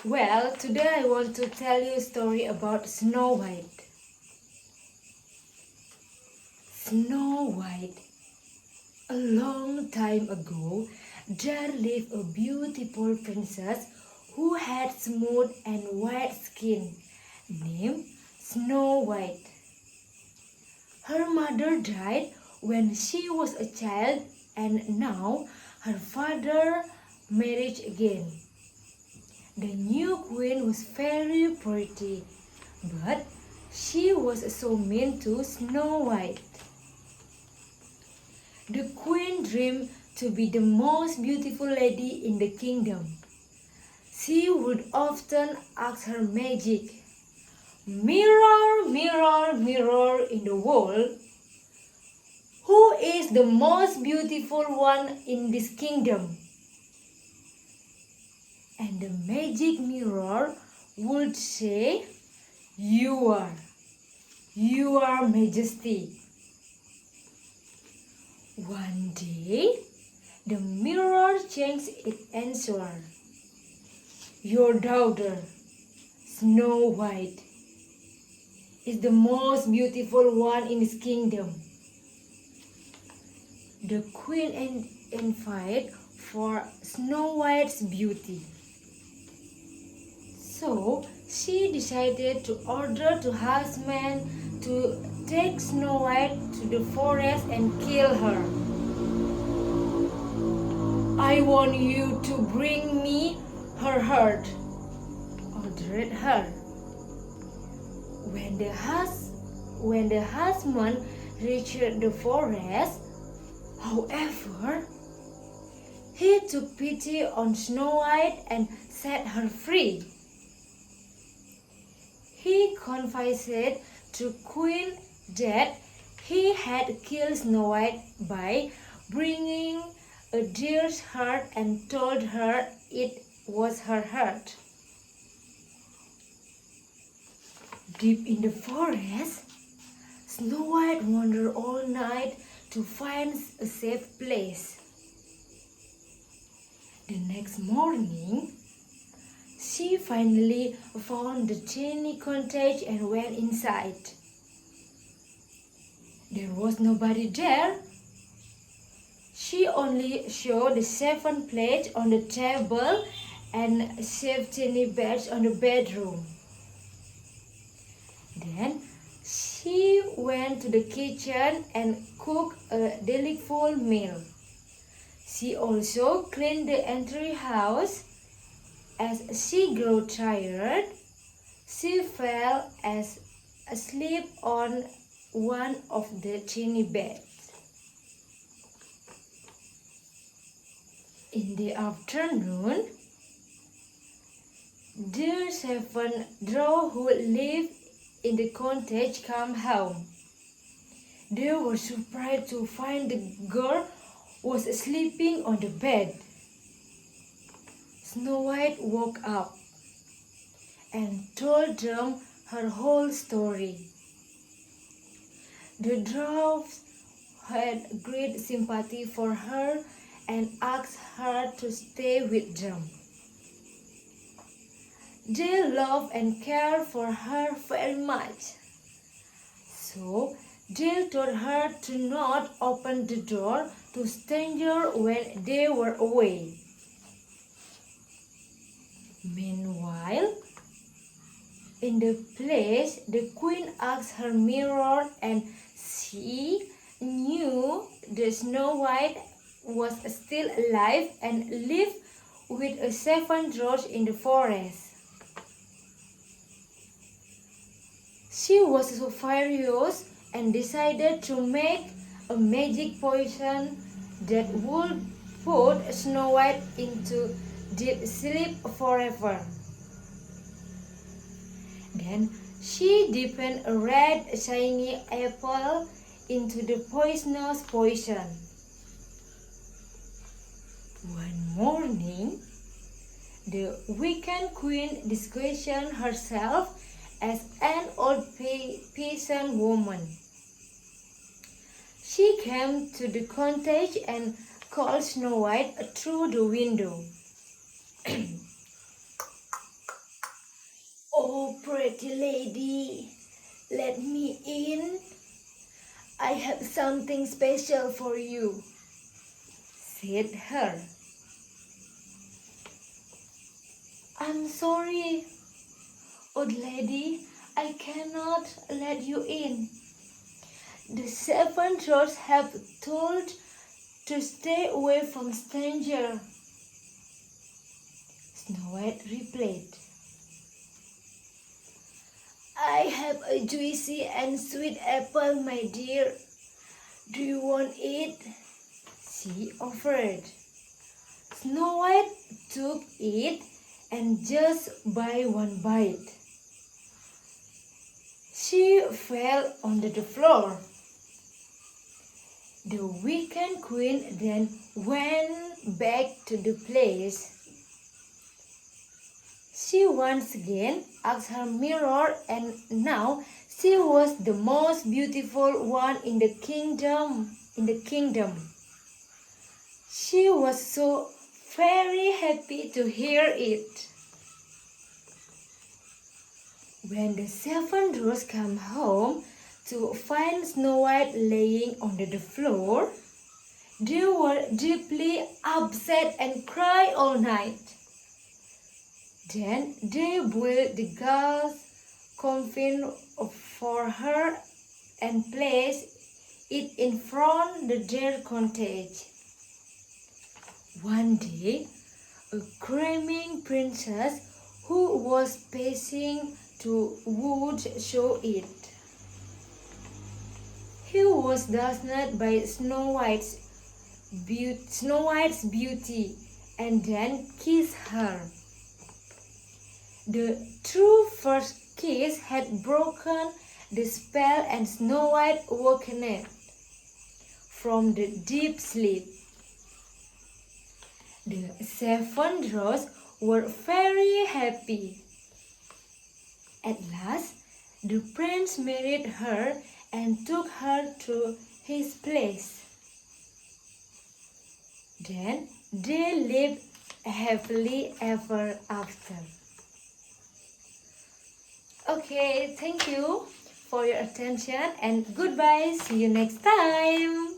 Well, today I want to tell you a story about Snow White. Snow White. A long time ago, there lived a beautiful princess who had smooth and white skin, named Snow White. Her mother died when she was a child, and now her father married again. The new queen was very pretty, but she was so mean to Snow White. The queen dreamed to be the most beautiful lady in the kingdom. She would often ask her magic, "Mirror, mirror, mirror in the wall, who is the most beautiful one in this kingdom?" And the magic mirror would say, "You are, Majesty." One day, the mirror changed its answer. "Your daughter, Snow White, is the most beautiful one in this kingdom." The queen envied for Snow White's beauty. So she decided to order the huntsman to take Snow White to the forest and kill her. "I want you to bring me her heart," ordered her. When the huntsman reached the forest, however, he took pity on Snow White and set her free. He confessed to Queen that he had killed Snow White by bringing a deer's heart and told her it was her heart. Deep in the forest, Snow White wandered all night to find a safe place. The next morning, she finally found the tiny cottage and went inside. There was nobody there. She only saw the 7 plates on the table and 7 tiny beds on the bedroom. Then she went to the kitchen and cooked a delightful meal. She also cleaned the entry house. As she grew tired, she fell asleep on one of the tiny beds. In the afternoon, the 7 dwarfs who lived in the cottage came home. They were surprised to find the girl was sleeping on the bed. Snow White woke up and told them her whole story. The dwarfs had great sympathy for her and asked her to stay with them. They loved and cared for her very much. So they told her to not open the door to strangers when they were away. Meanwhile, in the place, the queen asked her mirror, and she knew that Snow White was still alive and lived with 7 dwarfs in the forest. She was so furious and decided to make a magic potion that would put Snow White into deep sleep forever. Then she dipped a red shiny apple into the poisonous potion. One morning, the wicked queen disguised herself as an old peasant woman. She came to the cottage and called Snow White through the window. "Oh, pretty lady, let me in. I have something special for you," said her. "I'm sorry, old lady, I cannot let you in. The 7 dwarfs have told to stay away from strangers," Snow White replied. "I have a juicy and sweet apple, my dear. Do you want it?" she offered. Snow White took it and just by one bite, she fell onto the floor. The wicked queen then went back to the place. She once again asked her mirror, and now she was the most beautiful one in the kingdom. She was so very happy to hear it. When the 7 dwarfs came home to find Snow White laying on the floor, they were deeply upset and cried all night. Then they boiled the girl's coffin for her and placed it in front of their cottage. One day, a cramming princess who was passing to wood saw it. He was dazzled by Snow White's beauty and then kissed her. The true first kiss had broken the spell, and Snow White awakened from the deep sleep. The 7 dwarfs were very happy. At last, the prince married her and took her to his place. Then they lived happily ever after. Okay, thank you for your attention and goodbye. See you next time.